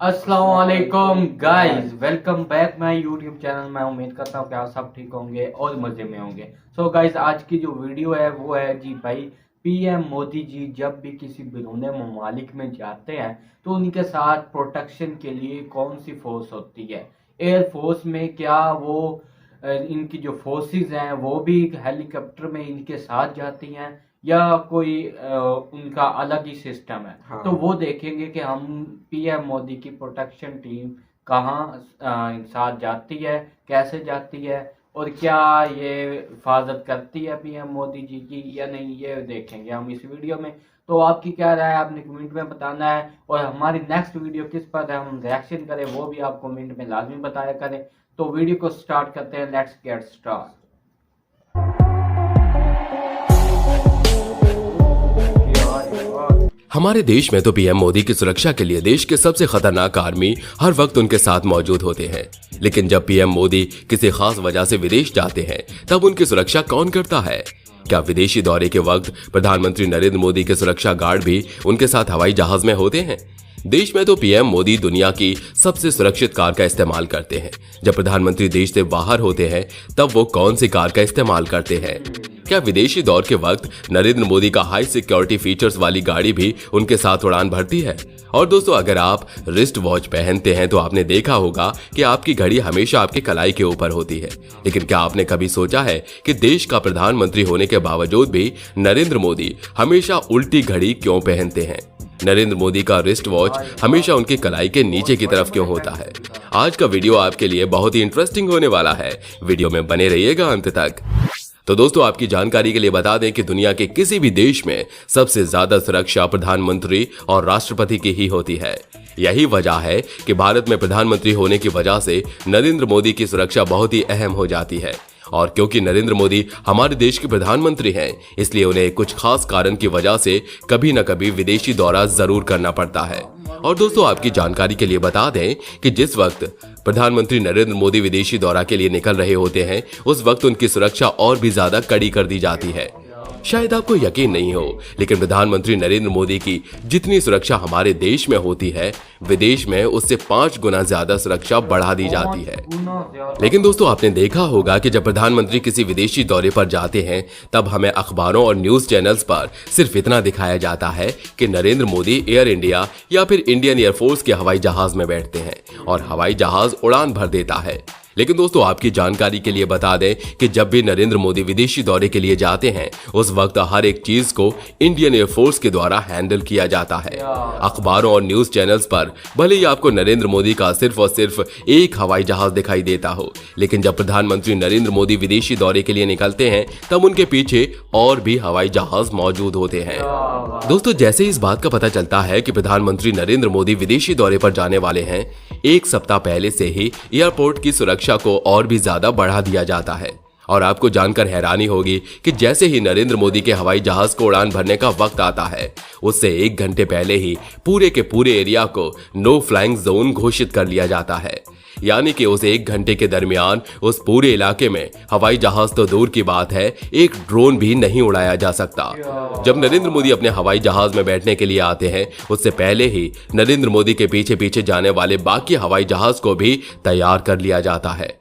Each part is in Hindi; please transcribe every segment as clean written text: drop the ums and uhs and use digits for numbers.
अस्सलाम वालेकुम guys, welcome back my YouTube channel. मैं उम्मीद करता हूँ कि आप सब ठीक होंगे और मज़े में होंगे। सो गाइस, आज की जो वीडियो है वो है जी भाई, पीएम मोदी जी जब भी किसी बिरूने ममालिक में जाते हैं तो उनके साथ प्रोटेक्शन के लिए कौन सी फोर्स होती है। एयर फोर्स में क्या वो इनकी जो फोर्सेस हैं वो भी हेलीकॉप्टर में इनके साथ जाती हैं या कोई उनका अलग ही सिस्टम है। हाँ। तो वो देखेंगे कि हम पीएम मोदी की प्रोटेक्शन टीम कहाँ साथ जाती है, कैसे जाती है और क्या ये हिफाजत करती है पीएम मोदी जी की या नहीं, ये देखेंगे हम इस वीडियो में। तो आपकी क्या राय है आपने कमेंट में बताना है, और हमारी नेक्स्ट वीडियो किस पर है हम रिएक्शन करें वो भी आप कमेंट में लाजमी बताया करें। तो वीडियो को स्टार्ट करते हैं, लेट्स गेट स्टार्ट। हमारे देश में तो पीएम मोदी की सुरक्षा के लिए देश के सबसे खतरनाक आर्मी हर वक्त उनके साथ मौजूद होते हैं। लेकिन जब पीएम मोदी किसी खास वजह से विदेश जाते हैं तब उनकी सुरक्षा कौन करता है? क्या विदेशी दौरे के वक्त प्रधानमंत्री नरेंद्र मोदी के सुरक्षा गार्ड भी उनके साथ हवाई जहाज में होते हैं? देश में तो पीएम मोदी दुनिया की सबसे सुरक्षित कार का इस्तेमाल करते हैं। जब प्रधानमंत्री देश से बाहर होते हैं तब वो कौन सी कार का इस्तेमाल करते हैं? क्या विदेशी दौरे के वक्त नरेंद्र मोदी का हाई सिक्योरिटी फीचर्स वाली गाड़ी भी उनके साथ उड़ान भरती है? और दोस्तों, अगर आप रिस्ट वॉच पहनते हैं तो आपने देखा होगा कि आपकी घड़ी हमेशा आपकी कलाई के ऊपर होती है। लेकिन क्या आपने कभी सोचा है कि देश का प्रधानमंत्री होने के बावजूद भी नरेंद्र मोदी हमेशा उल्टी घड़ी क्यों पहनते हैं? नरेंद्र मोदी का रिस्ट वॉच हमेशा उनकी कलाई के नीचे की तरफ क्यों होता है? आज का वीडियो आपके लिए बहुत ही इंटरेस्टिंग होने वाला है। वीडियो में बने रहिएगा अंत तक। तो दोस्तों, आपकी जानकारी के लिए बता दें कि दुनिया के किसी भी देश में सबसे ज्यादा सुरक्षा प्रधानमंत्री और राष्ट्रपति की ही होती है। यही वजह है कि भारत में प्रधानमंत्री होने की वजह से नरेंद्र मोदी की सुरक्षा बहुत ही अहम हो जाती है। और क्योंकि नरेंद्र मोदी हमारे देश के प्रधानमंत्री हैं, इसलिए उन्हें कुछ खास कारण की वजह से कभी न कभी विदेशी दौरा जरूर करना पड़ता है। और दोस्तों, आपकी जानकारी के लिए बता दें कि जिस वक्त प्रधानमंत्री नरेंद्र मोदी विदेशी दौरा के लिए निकल रहे होते हैं उस वक्त उनकी सुरक्षा और भी ज्यादा कड़ी कर दी जाती है। शायद आपको यकीन नहीं हो, लेकिन प्रधानमंत्री नरेंद्र मोदी की जितनी सुरक्षा हमारे देश में होती है, विदेश में उससे 5 गुना ज्यादा सुरक्षा बढ़ा दी जाती है। लेकिन दोस्तों, आपने देखा होगा कि जब प्रधानमंत्री किसी विदेशी दौरे पर जाते हैं तब हमें अखबारों और न्यूज चैनल्स पर सिर्फ इतना दिखाया जाता है कि नरेंद्र मोदी एयर इंडिया या फिर इंडियन एयरफोर्स के हवाई जहाज में बैठते हैं और हवाई जहाज उड़ान भर देता है। लेकिन दोस्तों, आपकी जानकारी के लिए बता दें कि जब भी नरेंद्र मोदी विदेशी दौरे के लिए जाते हैं उस वक्त हर एक चीज को इंडियन एयरफोर्स के द्वारा हैंडल किया जाता है। अखबारों और न्यूज चैनल्स पर भले ही आपको नरेंद्र मोदी का सिर्फ और सिर्फ एक हवाई जहाज दिखाई देता हो, लेकिन जब प्रधानमंत्री नरेंद्र मोदी विदेशी दौरे के लिए निकलते हैं तब उनके पीछे और भी हवाई जहाज मौजूद होते हैं। दोस्तों, जैसे इस बात का पता चलता है कि प्रधानमंत्री नरेंद्र मोदी विदेशी दौरे पर जाने वाले हैं, एक सप्ताह पहले से ही एयरपोर्ट की सुरक्षा को और भी ज्यादा बढ़ा दिया जाता है। और आपको जानकर हैरानी होगी कि जैसे ही नरेंद्र मोदी के हवाई जहाज को उड़ान भरने का वक्त आता है उससे 1 घंटे पहले ही पूरे के पूरे एरिया को नो फ्लाइंग जोन घोषित कर लिया जाता है। यानी कि उस 1 घंटे के दरमियान उस पूरे इलाके में हवाई जहाज तो दूर की बात है, एक ड्रोन भी नहीं उड़ाया जा सकता। जब नरेंद्र मोदी अपने हवाई जहाज में बैठने के लिए आते हैं उससे पहले ही नरेंद्र मोदी के पीछे पीछे जाने वाले बाकी हवाई जहाज को भी तैयार कर लिया जाता है।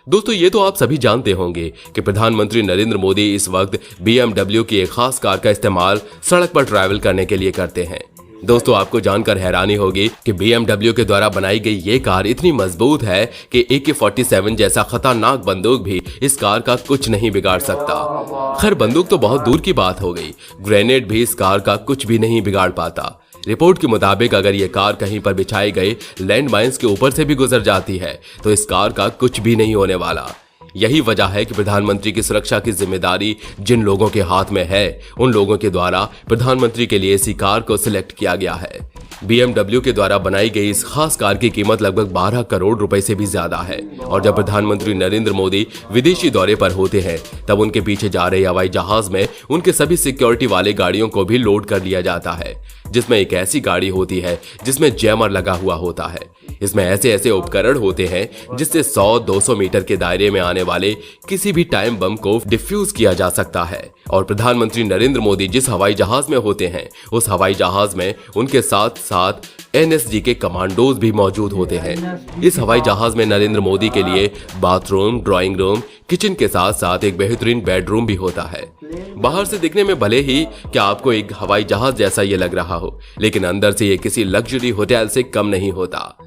दोस्तों, ये तो आप सभी जानते होंगे कि प्रधानमंत्री नरेंद्र मोदी इस वक्त BMW की एक खास कार का इस्तेमाल सड़क पर ट्रैवल करने के लिए करते हैं। दोस्तों, आपको जानकर हैरानी होगी कि BMW के द्वारा बनाई गई ये कार इतनी मजबूत है कि AK-47 जैसा खतरनाक बंदूक भी इस कार का कुछ नहीं बिगाड़ सकता। खैर, बंदूक तो बहुत दूर की बात हो गई, ग्रेनेड भी इस कार का कुछ भी नहीं बिगाड़ पाता। रिपोर्ट के मुताबिक अगर ये कार कहीं पर बिछाए गए लैंड माइंस के ऊपर से भी गुजर जाती है तो इस कार का कुछ भी नहीं होने वाला। यही वजह है कि प्रधानमंत्री की सुरक्षा की जिम्मेदारी जिन लोगों के हाथ में है उन लोगों के द्वारा प्रधानमंत्री के लिए इसी कार को सिलेक्ट किया गया है। BMW के द्वारा बनाई गई इस खास कार की कीमत लगभग 12 करोड़ रुपए से भी ज्यादा है। और जब प्रधानमंत्री नरेंद्र मोदी विदेशी दौरे पर होते हैं तब उनके पीछे जा रहे हवाई जहाज में उनके सभी सिक्योरिटी वाले गाड़ियों को भी लोड कर लिया जाता है, जिसमें एक ऐसी गाड़ी होती है जिसमें जैमर लगा हुआ होता है। इसमें ऐसे ऐसे उपकरण होते हैं जिससे 100-200 मीटर के दायरे में आने वाले किसी भी टाइम बम को डिफ्यूज किया जा सकता है। और प्रधानमंत्री नरेंद्र मोदी जिस हवाई जहाज में होते हैं उस हवाई जहाज में उनके साथ साथ NSG के कमांडोज भी मौजूद होते हैं। इस हवाई जहाज में नरेंद्र मोदी के लिए बाथरूम, ड्राइंग रूम, किचन के साथ साथ एक बेहतरीन बेडरूम भी होता है। बाहर से दिखने में भले ही क्या आपको एक हवाई जहाज जैसा ये लग रहा हो, लेकिन अंदर से ये किसी लग्जरी होटल से कम नहीं होता।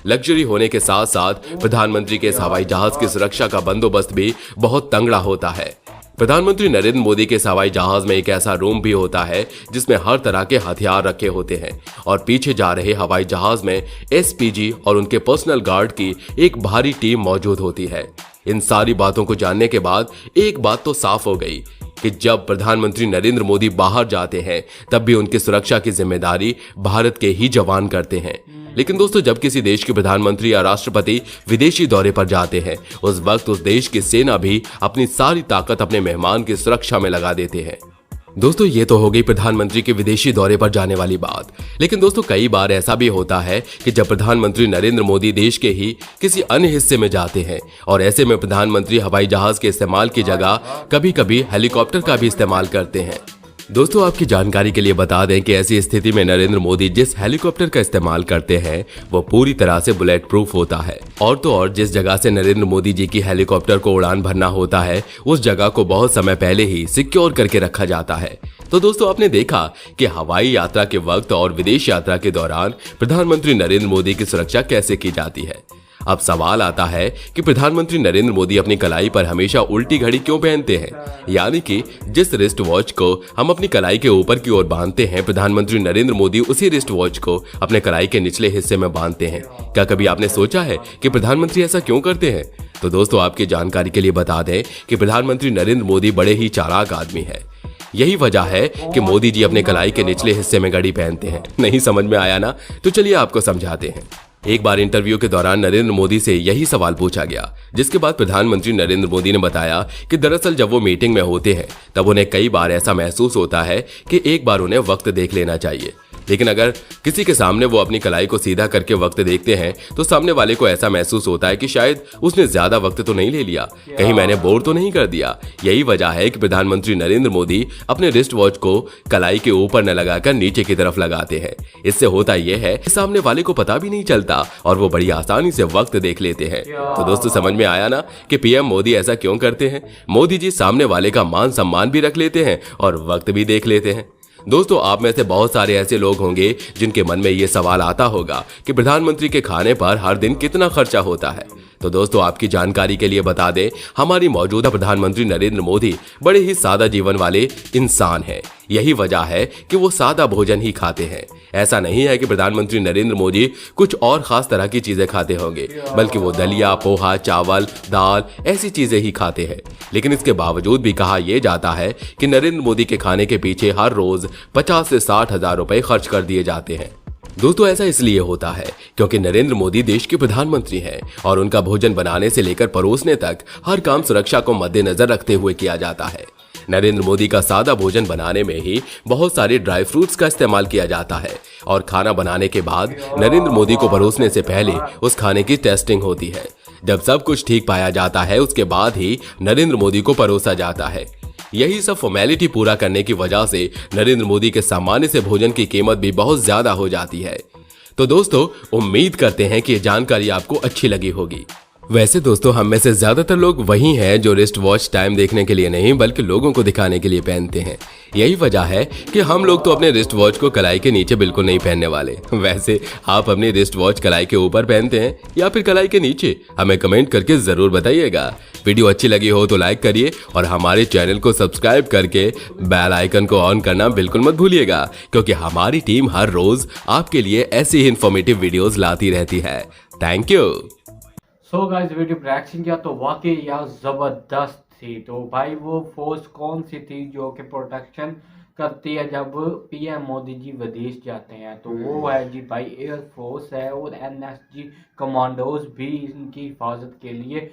लग्जरी होने के साथ साथ प्रधानमंत्री के इस हवाई जहाज की सुरक्षा का बंदोबस्त भी बहुत तंगड़ा होता है। प्रधानमंत्री नरेंद्र मोदी के हवाई जहाज में एक ऐसा रूम भी होता है जिसमें हर तरह के हथियार रखे होते हैं और पीछे जा रहे हवाई जहाज में SPG और उनके पर्सनल गार्ड की एक भारी टीम मौजूद होती है। इन सारी बातों को जानने के बाद एक बात तो साफ हो गई कि जब प्रधानमंत्री नरेंद्र मोदी बाहर जाते हैं तब भी उनकी सुरक्षा की जिम्मेदारी भारत के ही जवान करते हैं। लेकिन दोस्तों, जब किसी देश के प्रधानमंत्री या राष्ट्रपति विदेशी दौरे पर जाते हैं उस वक्त उस देश की सेना भी अपनी सारी ताकत अपने मेहमान की सुरक्षा में लगा देते हैं। दोस्तों, ये तो हो गई प्रधानमंत्री के विदेशी दौरे पर जाने वाली बात। लेकिन दोस्तों, कई बार ऐसा भी होता है कि जब प्रधानमंत्री नरेंद्र मोदी देश के ही किसी अन्य हिस्से में जाते हैं और ऐसे में प्रधानमंत्री हवाई जहाज के इस्तेमाल की जगह कभी कभी हेलीकॉप्टर का भी इस्तेमाल करते हैं। दोस्तों, आपकी जानकारी के लिए बता दें कि ऐसी स्थिति में नरेंद्र मोदी जिस हेलीकॉप्टर का इस्तेमाल करते हैं वो पूरी तरह से बुलेट प्रूफ होता है। और तो और जिस जगह से नरेंद्र मोदी जी की हेलीकॉप्टर को उड़ान भरना होता है उस जगह को बहुत समय पहले ही सिक्योर करके रखा जाता है। तो दोस्तों, आपने देखा कि हवाई यात्रा के वक्त और विदेश यात्रा के दौरान प्रधानमंत्री नरेंद्र मोदी की सुरक्षा कैसे की जाती है। अब सवाल आता है कि प्रधानमंत्री नरेंद्र मोदी अपनी कलाई पर हमेशा उल्टी घड़ी क्यों पहनते हैं, यानी कि जिस रिस्ट वॉच को हम अपनी कलाई के ऊपर की ओर बांधते हैं प्रधानमंत्री नरेंद्र मोदी उसी रिस्ट वॉच को अपने कलाई के निचले हिस्से में बांधते हैं। क्या कभी आपने सोचा है कि प्रधानमंत्री ऐसा क्यों करते हैं? तो दोस्तों, आपकी जानकारी के लिए बता दें कि प्रधानमंत्री नरेंद्र मोदी बड़े ही चालाक आदमी है। यही वजह है कि मोदी जी अपने कलाई के निचले हिस्से में घड़ी पहनते हैं। नहीं समझ में आया ना? तो चलिए आपको समझाते हैं। एक बार इंटरव्यू के दौरान नरेंद्र मोदी से यही सवाल पूछा गया, जिसके बाद प्रधानमंत्री नरेंद्र मोदी ने बताया कि दरअसल जब वो मीटिंग में होते हैं तब उन्हें कई बार ऐसा महसूस होता है कि एक बार उन्हें वक्त देख लेना चाहिए, लेकिन अगर किसी के सामने वो अपनी कलाई को सीधा करके वक्त देखते हैं तो सामने वाले को ऐसा महसूस होता है कि शायद उसने ज्यादा वक्त तो नहीं ले लिया, कहीं मैंने बोर तो नहीं कर दिया। यही वजह है कि प्रधानमंत्री नरेंद्र मोदी अपने रिस्ट वॉच को कलाई के ऊपर न लगाकर नीचे की तरफ लगाते हैं। इससे होता यह है कि सामने वाले को पता भी नहीं चलता और वो बड़ी आसानी से वक्त देख लेते हैं। तो दोस्तों, समझ में आया ना कि PM मोदी ऐसा क्यों करते हैं? मोदी जी सामने वाले का मान सम्मान भी रख लेते हैं और वक्त भी देख लेते हैं। दोस्तों, आप में से बहुत सारे ऐसे लोग होंगे जिनके मन में ये सवाल आता होगा कि प्रधानमंत्री के खाने पर हर दिन कितना खर्चा होता है। तो दोस्तों, आपकी जानकारी के लिए बता दें, हमारी मौजूदा प्रधानमंत्री नरेंद्र मोदी बड़े ही सादा जीवन वाले इंसान हैं। यही वजह है कि वो सादा भोजन ही खाते हैं। ऐसा नहीं है कि प्रधानमंत्री नरेंद्र मोदी कुछ और खास तरह की चीजें खाते होंगे, बल्कि वो दलिया, पोहा, चावल, दाल ऐसी चीजें ही खाते हैं। लेकिन इसके बावजूद भी कहा यह जाता है कि नरेंद्र मोदी के खाने के पीछे हर रोज 50 से 60 हजार रुपए खर्च कर दिए जाते हैं। दोस्तों, ऐसा इसलिए होता है क्योंकि नरेंद्र मोदी देश के प्रधानमंत्री हैं और उनका भोजन बनाने से लेकर परोसने तक हर काम सुरक्षा को मद्देनजर रखते हुए किया जाता है। नरेंद्र मोदी का सादा भोजन बनाने में ही बहुत सारे ड्राई फ्रूट्स का इस्तेमाल किया जाता है और खाना बनाने के बाद नरेंद्र मोदी को परोसने से पहले उस खाने की टेस्टिंग होती है। जब सब कुछ ठीक पाया जाता है उसके बाद ही नरेंद्र मोदी को परोसा जाता है। यही सब फॉर्मेलिटी पूरा करने की वजह से नरेंद्र मोदी के सामान्य से भोजन की कीमत भी बहुत ज्यादा हो जाती है। तो दोस्तों, उम्मीद करते हैं कि ये जानकारी आपको अच्छी लगी होगी। वैसे दोस्तों, हम में से ज्यादातर लोग वही हैं जो रिस्ट वॉच टाइम देखने के लिए नहीं बल्कि लोगों को दिखाने के लिए पहनते हैं। यही वजह है कि हम लोग तो अपने रिस्ट वॉच को कलाई के नीचे बिल्कुल नहीं पहनने वाले। वैसे आप अपनी रिस्ट वॉच कलाई के ऊपर पहनते हैं या फिर कलाई के नीचे? हमें कमेंट करके जरूर बताइएगा। वीडियो अच्छी लगी हो तो लाइक करिए और हमारे चैनल को सब्सक्राइब करके बेल आइकन को ऑन करना बिल्कुल मत भूलिएगा, क्योंकि हमारी टीम हर रोज आपके लिए ऐसी ही इंफॉर्मेटिव वीडियोस लाती रहती है। Thank you. So guys, video reaction किया तो वाकई यार जबरदस्त थी। तो भाई वो फोर्स कौन सी थी जो कि प्रोटेक्शन करती है जब PM मोदी जी विदेश जाते हैं? तो वो है जी भाई एयरफोर्स है और NSG कमांडोज भी इनकी हिफाजत के लिए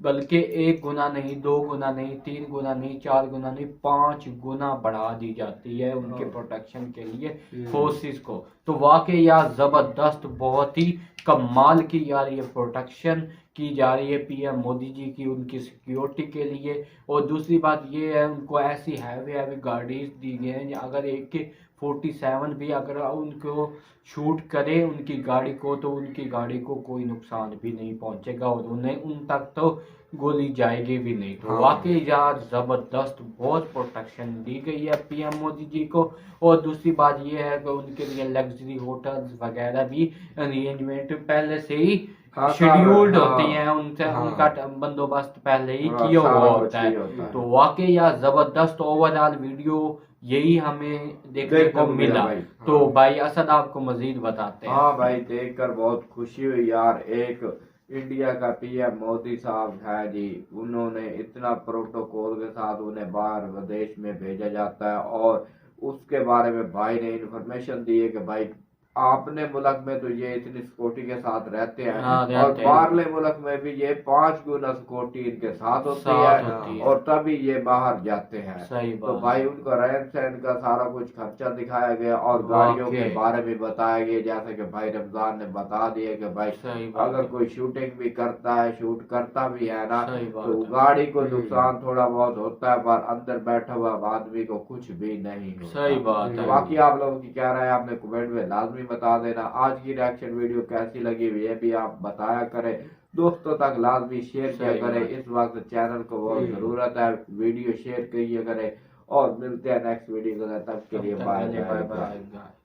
बल्कि 1 गुना नहीं, 2 गुना नहीं, 3 गुना नहीं, 4 गुना नहीं, 5 गुना बढ़ा दी जाती है उनके प्रोटेक्शन के लिए फोर्सेस को। तो वाकई यार जबरदस्त, बहुत ही कमाल की यार ये प्रोटेक्शन की जा रही है पीएम मोदी जी की उनकी सिक्योरिटी के लिए। और दूसरी बात ये है, उनको ऐसी हैवी हैवी गाड़ीज दी गई हैं, अगर AK-47 भी अगर उनको शूट करे उनकी गाड़ी को तो उनकी गाड़ी को कोई नुकसान भी नहीं पहुंचेगा और उन्हें उन तक तो गोली जाएगी भी नहीं। तो हाँ। वाकई यार जबरदस्त बहुत प्रोटेक्शन दी गई है पीएम मोदी जी को। और दूसरी बात ये है कि उनके लिए लग्जरी होटल्स वगैरह भी अरेंजमेंट पहले से ही हाँ, शेड्यूल्ड हाँ, होती हैं, उनसे हाँ। उनका बंदोबस्त पहले ही हाँ, किया सारा हुआ कुछ होता है। किया होता है। तो वाकई यार जबरदस्त ओवरऑल वीडियो यही हमें देखने को मिला। भाई। तो हाँ। भाई असद आपको मजीद बताते हैं। हाँ भाई, देखकर बहुत खुशी हुई यार। एक इंडिया का पीएम मोदी साहब है जी, उन्होंने इतना प्रोटोकॉल के साथ उन्हें बाहर विदेश में भेजा जाता है और उसके बारे में भाई ने इंफॉर्मेशन दी है कि भाई आपने मुल्क में तो ये इतनी सिक्योरिटी के साथ रहते हैं हाँ, और रहते हैं। बाहरले मुल्क में भी ये 5 गुना सिक्योरिटी इनके साथ होती साथ है होती है। और तभी ये बाहर जाते हैं। सही तो बात भाई है। उनका रहन सहन का सारा कुछ खर्चा दिखाया गया और गाड़ियों के वाकई। बारे में बताया गया, जैसे कि भाई रमजान ने बता दिया कि भाई सही बात अगर है। कोई शूटिंग भी करता है, शूट करता भी है ना, सही बात तो है। गाड़ी को नुकसान थोड़ा बहुत होता है पर अंदर बैठा हुआ आदमी को कुछ भी नहीं होता। सही बात है। बाकी आप लोगों की क्या राय है आपने कमेंट में लाजमी बता देना। आज की रिएक्शन वीडियो कैसी लगी ये भी आप बताया करें, दोस्तों तक लाजमी शेयर किया सही करें। बात। इस वक्त चैनल को बहुत जरूरत है, वीडियो शेयर किया करें और मिलते हैं नेक्स्ट वीडियो के लिए। तब के लिए तब तक बाय के लिए बाय बाय। बाय।